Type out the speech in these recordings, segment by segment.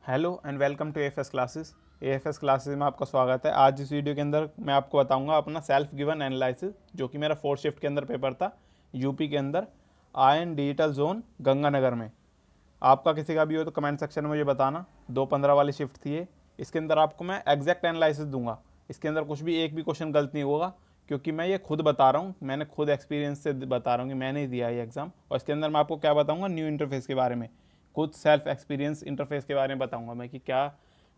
Hello and welcome to AFS classes. AFS classes में आपका स्वागत है। आज इस वीडियो के अंदर मैं आपको बताऊंगा अपना सेल्फ गिवन एनालिसिस, जो कि मेरा 4th शिफ्ट के अंदर पेपर था यूपी के अंदर, आयन डिजिटल जोन गंगानगर में। आपका किसी का भी हो तो कमेंट सेक्शन में मुझे बताना। 2:15 वाली शिफ्ट थी ये। इसके अंदर आपको मैं एग्जैक्ट एनालिसिस दूंगा। इसके अंदर कुछ भी एक भी क्वेश्चन गलत नहीं होगा, क्योंकि मैं ये खुद बता रहा हूँ, मैंने खुद एक्सपीरियंस से बता रहा हूँ कि मैंने ही दिया ये एग्जाम। और इसके अंदर मैं आपको क्या बताऊँगा, न्यू इंटरफेस के बारे में, खुद सेल्फ एक्सपीरियंस इंटरफेस के बारे में बताऊँगा मैं कि क्या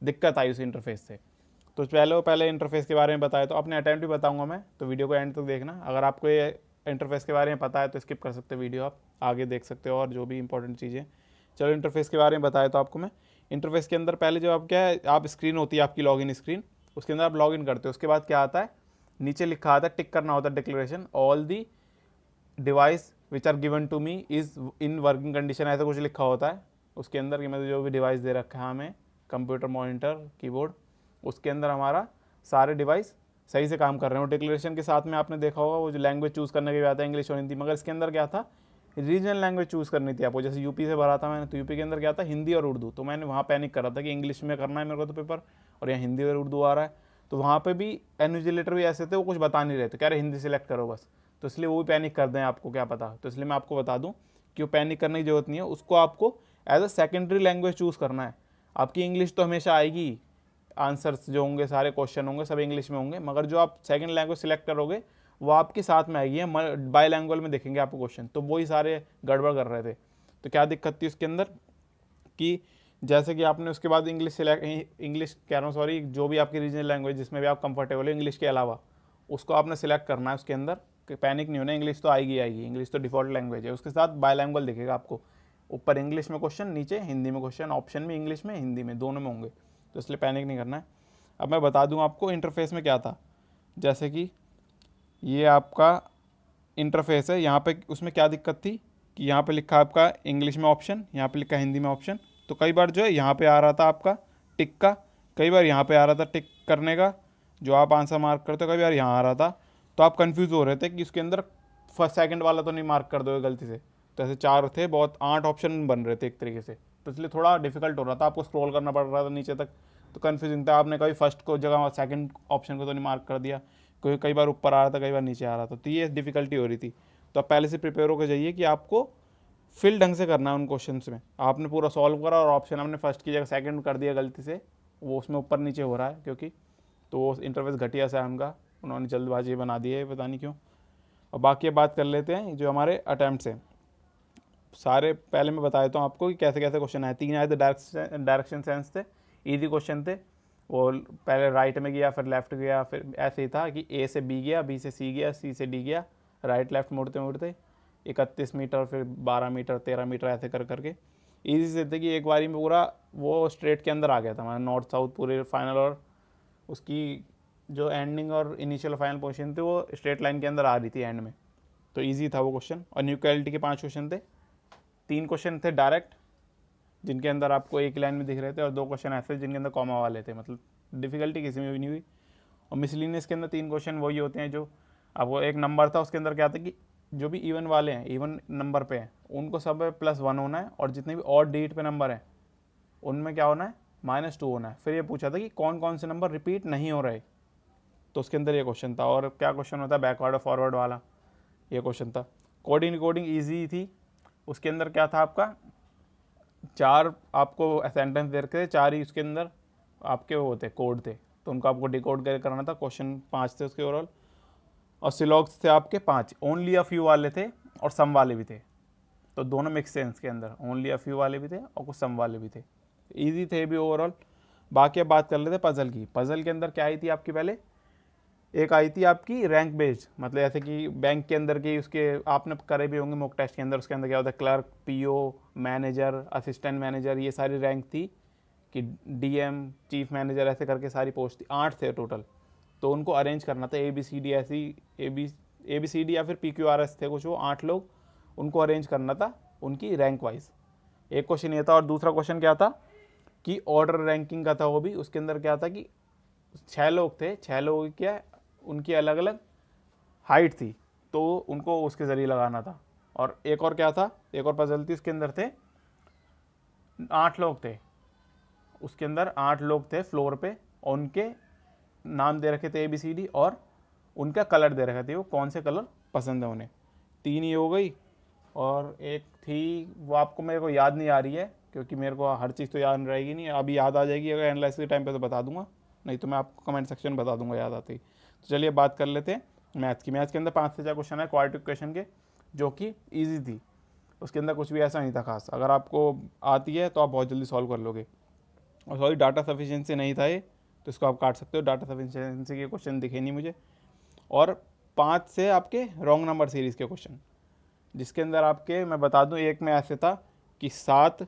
दिक्कत आई उस इंटरफेस से। तो पहले इंटरफेस के बारे में बताया, तो अपने अटैम्प्ट भी बताऊँगा मैं, तो वीडियो को एंड तक देखना। अगर आपको ये इंटरफेस के बारे में पता है तो स्किप कर सकते हो वीडियो, आप आगे देख सकते हो और जो भी इंपॉर्टेंट चीज़ें। चलो इंटरफेस के बारे में बताया तो आपको मैं। इंटरफेस के अंदर पहले जो आप क्या है, आप स्क्रीन होती है आपकी लॉगिन स्क्रीन, उसके अंदर आप लॉगिन करते हो। उसके बाद क्या आता है, नीचे लिखा आता है, टिक करना होता है declaration, all the device which are given to me is in working condition, ऐसा कुछ लिखा होता है उसके अंदर कि मतलब जो भी डिवाइस दे रखा है हमें, कंप्यूटर, मॉनिटर, कीबोर्ड, उसके अंदर हमारा सारे डिवाइस सही से काम कर रहे हो। डिक्लेरेशन के साथ में आपने देखा होगा वो जो लैंग्वेज चूज़ करने के लिए आता है, इंग्लिश और हिंदी, मगर इसके अंदर क्या था, रीजनल लैंग्वेज चूज़ करनी थी आपको। जैसे यूपी से भरा था मैंने, तो यूपी के अंदर क्या था, हिंदी और उर्दू। तो मैंने वहाँ पैनिक करा था कि इंग्लिश में करना है मेरे को तो पेपर, और यहाँ हिंदी और उर्दू आ रहा है। तो वहाँ पे भी इन्विजिलेटर भी ऐसे थे, वो कुछ बता नहीं रहे थे, कह रहे हिंदी सिलेक्ट करो बस। तो इसलिए वो भी पैनिक कर दें, आपको क्या पता। तो इसलिए मैं आपको बता दूं कि वो पैनिक करने की जरूरत नहीं है, उसको आपको as a secondary language choose करना है। आपकी इंग्लिश तो हमेशा आएगी, आंसर्स जो होंगे, सारे क्वेश्चन होंगे सब इंग्लिश में होंगे, मगर जो आप सेकंड लैंग्वेज सिलेक्ट करोगे वो आपके साथ में आएगी, बाई लैंग्वेज में देखेंगे आपको क्वेश्चन। तो वही सारे गड़बड़ कर रहे थे। तो क्या दिक्कत थी उसके अंदर कि जैसे कि आपने उसके बाद इंग्लिश सिलेक्ट, इंग्लिश कह रहा हूँ सॉरी, जो भी आपकी रीजनल लैंग्वेज जिसमें भी आप कंफर्टेबल हो इंग्लिश के अलावा, उसको आपने सिलेक्ट करना है उसके अंदर। पैनिक नहीं होना, इंग्लिश तो आएगी आएगी, इंग्लिश तो डिफॉल्ट लैंग्वेज है। उसके साथ बायलैंग्वेज दिखेगा आपको, ऊपर इंग्लिश में क्वेश्चन, नीचे हिंदी में क्वेश्चन, ऑप्शन भी इंग्लिश में हिंदी में दोनों में होंगे। तो इसलिए पैनिक नहीं करना है। अब मैं बता दूं आपको इंटरफेस में क्या था। जैसे कि ये आपका इंटरफेस है, यहाँ पे उसमें क्या दिक्कत थी कि यहाँ पे लिखा आपका इंग्लिश में ऑप्शन, यहाँ पे लिखा हिंदी में ऑप्शन। तो कई बार जो है यहाँ पे आ रहा था आपका टिक का, कई बार यहाँ पे आ रहा था टिक करने का, जो आप आंसर मार्क करते हो, कई बार यहाँ आ रहा था। तो आप कंफ्यूज हो रहे थे कि उसके अंदर फर्स्ट सेकंड वाला तो नहीं मार्क कर दोगे गलती से। तो ऐसे 4 थे, बहुत 8 ऑप्शन बन रहे थे एक तरीके से। तो इसलिए थोड़ा डिफिकल्ट हो रहा था, आपको स्क्रॉल करना पड़ रहा था नीचे तक। तो कन्फ्यूजिंग था, आपने कभी फर्स्ट को जगह सेकंड ऑप्शन को तो नहीं मार्क कर दिया, क्योंकि कई बार ऊपर आ रहा था, कई बार नीचे आ रहा था। तो ये डिफिकल्टी हो रही थी। तो आप पहले से प्रिपेयर होकर जाइए कि आपको फिल ढंग से करना है उन क्वेश्चन में। आपने पूरा सॉल्व करा और ऑप्शन आपने फर्स्ट की जगह सेकंड कर दिया गलती से, वो उसमें ऊपर नीचे हो रहा है, क्योंकि तो वो इंटरफेस घटिया सा है उनका, उन्होंने जल्दबाजी बना दी है, पता नहीं क्यों। और बाकी बात कर लेते हैं जो हमारे अटैम्प्ट हैं सारे। पहले मैं बता देता हूँ आपको कि कैसे कैसे क्वेश्चन आए। 3 आए थे, डायरेक्शन सेंस थे, ईजी क्वेश्चन थे। वो पहले राइट में गया, फिर लेफ्ट गया, फिर ऐसे ही था कि ए से बी गया, बी से सी गया, सी से डी गया, राइट लेफ्ट मुड़ते मुड़ते 31 मीटर, फिर 12 मीटर, 13 मीटर, ऐसे कर करके ईजी से थे कि एक बारी में पूरा वो स्ट्रेट के अंदर आ गया था हमारा, नॉर्थ साउथ पूरे फाइनल। और उसकी जो एंडिंग और इनिशियल फाइनल पोजीशन थे वो स्ट्रेट लाइन के अंदर आ रही थी एंड में। तो ईजी था वो क्वेश्चन। और न्यूक्लियरिटी के 5 क्वेश्चन थे। 3 क्वेश्चन थे डायरेक्ट, जिनके अंदर आपको एक लाइन में दिख रहे थे, और 2 क्वेश्चन ऐसे जिनके अंदर कॉमा वाले थे, मतलब डिफिकल्टी किसी में भी नहीं हुई। और मिसलिनियस के अंदर 3 क्वेश्चन वही होते हैं जो आपको, एक नंबर था उसके अंदर क्या था कि जो भी इवन वाले हैं, इवन नंबर पे हैं, उनको सब +1 होना है, और जितने भी और डिजिट पे नंबर हैं उनमें क्या होना है, -2 होना है। फिर ये पूछा था कि कौन कौन से नंबर रिपीट नहीं हो रहे, तो उसके अंदर ये क्वेश्चन था। और क्या क्वेश्चन होता है, बैकवर्ड और फॉरवर्ड वाला, ये क्वेश्चन था। कोडिंग कोडिंग ईजी थी। उसके अंदर क्या था आपका, 4 आपको सेंटेंस दे रखे थे, 4 ही उसके अंदर आपके वो थे, कोड थे, तो उनको आपको डिकोड करके करना था। क्वेश्चन 5 थे उसके ओवरऑल। और सिलॉग्स थे आपके 5, ओनली अ फ्यू वाले थे और सम वाले भी थे। तो दोनों मिक्स हैं इसके अंदर, ओनली अ फ्यू वाले भी थे और कुछ सम वाले भी थे। ईजी थे भी ओवरऑल। बाकी अब बात कर लेते पजल की। पजल के अंदर क्या आई थी आपकी, पहले एक आई थी आपकी रैंक बेस्ड, मतलब ऐसे कि बैंक के अंदर की, उसके आपने करे भी होंगे मॉक टेस्ट के अंदर। उसके अंदर क्या होता है, clerk, PO, manager, assistant manager, ये सारी रैंक थी कि डीएम, चीफ मैनेजर, ऐसे करके सारी पोस्ट थी, 8 थे टोटल। तो उनको अरेंज करना था, ए बी सी डी, ऐसी ए बी सी डी या फिर पी क्यू आर एस थे कुछ, वो 8 लोग, उनको अरेंज करना था उनकी रैंक वाइज। एक क्वेश्चन ये था। और दूसरा क्वेश्चन क्या था कि ऑर्डर रैंकिंग का था वो भी। उसके अंदर क्या था कि 6 लोग थे, 6 लोगों की क्या, उनकी अलग अलग हाइट थी, तो उनको उसके ज़रिए लगाना था। और एक और क्या था, एक और पजल थी, उसके अंदर थे 8 लोग थे, उसके अंदर 8 लोग थे फ्लोर पे और उनके नाम दे रखे थे ABCD और उनका कलर दे रखा था वो कौन से कलर पसंद है उन्हें। 3 ही हो गई और एक थी वो आपको मेरे को याद नहीं आ रही है क्योंकि मेरे को हर चीज़ तो याद नहीं रहेगी, नहीं अभी याद आ जाएगी अगर एनालिसिस के टाइम पे तो बता दूंगा, नहीं तो मैं आपको कमेंट सेक्शन में बता दूंगा याद आते ही। तो चलिए बात कर लेते हैं मैथ्स की। मैथ्स के अंदर 5 से 4 क्वेश्चन है क्वाड्रेटिक इक्वेशन के जो कि ईजी थी, उसके अंदर कुछ भी ऐसा नहीं था खास, अगर आपको आती है तो आप बहुत जल्दी सॉल्व कर लोगे। और सॉरी डाटा सफिशिएंसी नहीं था ये, तो इसको आप काट सकते हो, डाटा सफिशिएंसी के क्वेश्चन दिखे नहीं मुझे। और 5 से आपके रॉन्ग नंबर सीरीज़ के क्वेश्चन जिसके अंदर आपके मैं बता दूं एक में ऐसे था कि 7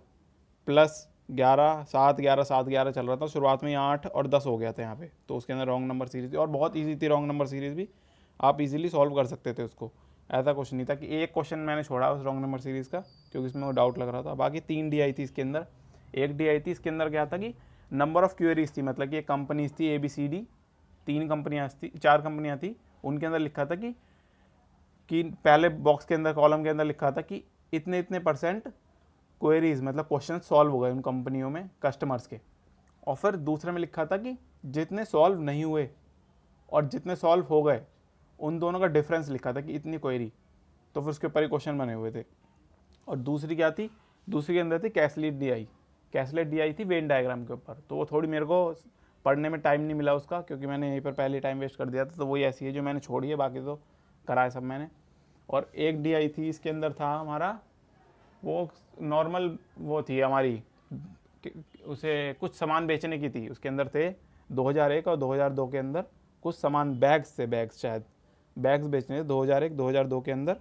+ 11 7 11 7 11 चल रहा था, शुरुआत में 8 और 10 हो गया था यहाँ पे, तो उसके अंदर रॉन्ग नंबर सीरीज थी और बहुत इजी थी रॉन्ग नंबर सीरीज भी, आप इजीली सॉल्व कर सकते थे उसको। ऐसा क्वेश्चन नहीं था कि एक क्वेश्चन मैंने छोड़ा उस रॉन्ग नंबर सीरीज़ का क्योंकि इसमें वो डाउट लग रहा था। बाकी 3 डी आई थी इसके अंदर। एक डी आई थी इसके अंदर क्या था कि नंबर ऑफ़ क्वेरीज थी, मतलब कि एक कंपनीज थी ABCD, 3 कंपनियाँ थी 4 कंपनियाँ थी, उनके अंदर लिखा था कि पहले बॉक्स के अंदर कॉलम के अंदर लिखा था कि इतने इतने % क्वेरीज मतलब क्वेश्चन सॉल्व हो गए उन कंपनियों में कस्टमर्स के, और फिर दूसरे में लिखा था कि जितने सॉल्व नहीं हुए और जितने सॉल्व हो गए उन दोनों का डिफरेंस लिखा था कि इतनी क्वेरी, तो फिर उसके ऊपर ही क्वेश्चन बने हुए थे। और दूसरी क्या थी, दूसरी के अंदर थी कैसलेट DI। कैसलेट DI थी वेन डायग्राम के ऊपर, तो वो थोड़ी मेरे को पढ़ने में टाइम नहीं मिला उसका क्योंकि मैंने यहीं पर पहले टाइम वेस्ट कर दिया था, तो वही ऐसी है जो मैंने छोड़ी है, बाकी तो करा है सब मैंने। और एक DI थी इसके अंदर था हमारा वो नॉर्मल वो थी हमारी, उसे कुछ सामान बेचने की थी, उसके अंदर थे 2001 और 2002 के अंदर कुछ सामान बैग्स थे, बैग्स शायद बैग्स बेचने थे 2001 2002 के अंदर,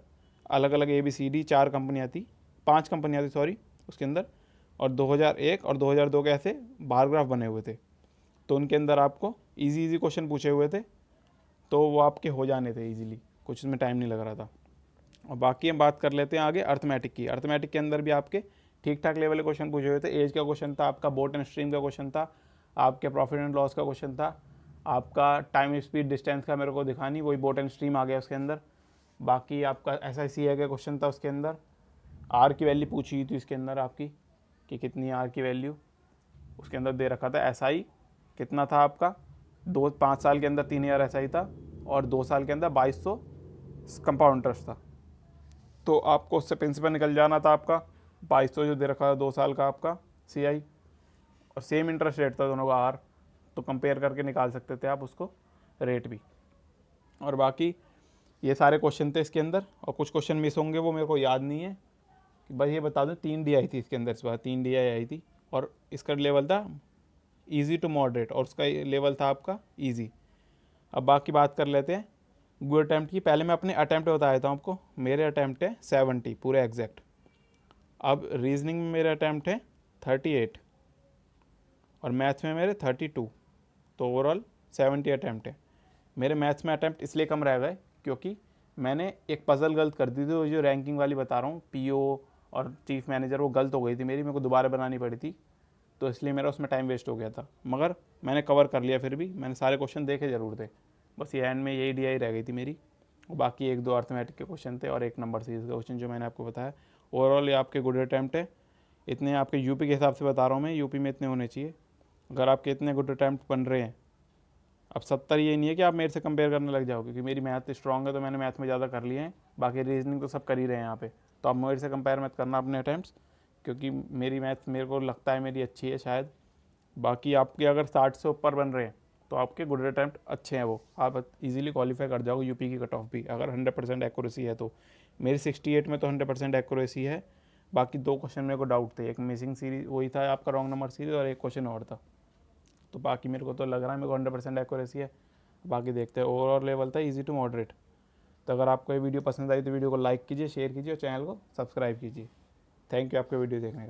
अलग अलग ABCD 4 कंपनियाँ थी 5 कंपनियाँ थी सॉरी उसके अंदर, और 2001 और 2002 के ऐसे बार ग्राफ बने हुए थे, तो उनके अंदर आपको इजी क्वेश्चन पूछे हुए थे, तो वो आपके हो जाने थे इजीली, कुछ उसमें टाइम नहीं लग रहा था। और बाकी हम बात कर लेते हैं आगे अर्थमेटिक की। अर्थमेटिक के अंदर भी आपके ठीक ठाक लेवल के क्वेश्चन पूछे हुए थे। एज का क्वेश्चन था आपका, बोट एंड स्ट्रीम का क्वेश्चन था आपके, प्रॉफिट एंड लॉस का क्वेश्चन था आपका, टाइम स्पीड डिस्टेंस का मेरे को दिखा नहीं, वही बोट एंड स्ट्रीम आ गया उसके अंदर। बाकी आपका SICI का क्वेश्चन था उसके अंदर, आर की वैल्यू पूछी थी इसके अंदर आपकी कि कितनी आर की वैल्यू, उसके अंदर दे रखा था SI कितना था आपका, 5 साल के अंदर 3000 SI था और 2 साल के अंदर 2200 कंपाउंड इंटरेस्ट था, तो आपको उससे प्रिंसिपल निकल जाना था आपका 2200 जो दे रखा था 2 साल का आपका CI, और सेम इंटरेस्ट रेट था दोनों का R, तो कंपेयर करके निकाल सकते थे आप उसको रेट भी। और बाकी ये सारे क्वेश्चन थे इसके अंदर, और कुछ क्वेश्चन मिस होंगे वो मेरे को याद नहीं है, कि बस ये बता दूँ 3 DI थी इसके अंदर, इस बार 3 DI आई थी और इसका लेवल था ईजी टू मॉडरेट और उसका लेवल था आपका ईजी। अब बाकी बात कर लेते हैं गुड अटैम्प्ट की। पहले मैं अपने अटैम्प्ट बता देता हूँ आपको, मेरे अटैम्प्ट है 70 पूरे एग्जैक्ट। अब रीजनिंग में मेरे अटैम्प्ट है 38 और मैथ्स में मेरे 32, तो ओवरऑल 70 अटैम्प्ट है। मेरे मैथ्स में अटैम्प्ट इसलिए कम रह गए क्योंकि मैंने एक पज़ल गलत कर दी थी, वो जो रैंकिंग वाली बता रहा हूँ PO और चीफ मैनेजर, वो गलत हो गई थी मेरी, मेरे को दोबारा बनानी पड़ी थी, तो इसलिए मेरा उसमें टाइम वेस्ट हो गया था, मगर मैंने कवर कर लिया, फिर भी मैंने सारे क्वेश्चन देखे ज़रूर थे, बस ये एंड में यही DI रह गई थी मेरी। और बाकी 1-2 अर्थमेटिक के क्वेश्चन थे और 1 नंबर सीरीज का क्वेश्चन जो मैंने आपको बताया। ओवरऑल ये आपके गुड अटैम्प्ट है, इतने आपके यूपी के हिसाब से बता रहा हूँ मैं, यूपी में इतने होने चाहिए अगर आपके इतने गुड अटैम्प्ट बन रहे हैं। अब 70 ये नहीं है कि आप मेरे से कंपेयर करने लग जाओ, क्योंकि मेरी मैथ स्ट्रॉन्ग है तो मैंने मैथ में ज़्यादा कर लिए हैं, बाकी रीजनिंग तो सब कर ही रहे हैं यहाँ पे, तो आप मेरे से कंपेयर मत करना अपने अटैम्प्ट, क्योंकि मेरी मैथ मेरे को लगता है मेरी अच्छी है शायद। बाकी आपके अगर 60 से ऊपर बन रहे हैं तो आपके गुड अटैम्प्ट अच्छे हैं, वो आप इजीली क्वालिफाई कर जाओगे यूपी की कट ऑफ भी, अगर 100% एक्यूरेसी है तो। मेरी 68 में तो 100% एक्यूरेसी है। बाकी 2 क्वेश्चन मेरे को डाउट थे, एक मिसिंग सीरीज वही था आपका रॉन्ग नंबर सीरीज, और एक क्वेश्चन और था, तो बाकी मेरे को तो लग रहा है मेरे को 100% एक्यूरेसी है। बाकी देखते हैं, ओवरऑल लेवल था ईजी टू मॉडरेट। तो अगर आपको ये वीडियो पसंद आई तो वीडियो को लाइक कीजिए, शेयर कीजिए और चैनल को सब्सक्राइब कीजिए। थैंक यू आपके वीडियो देखने का।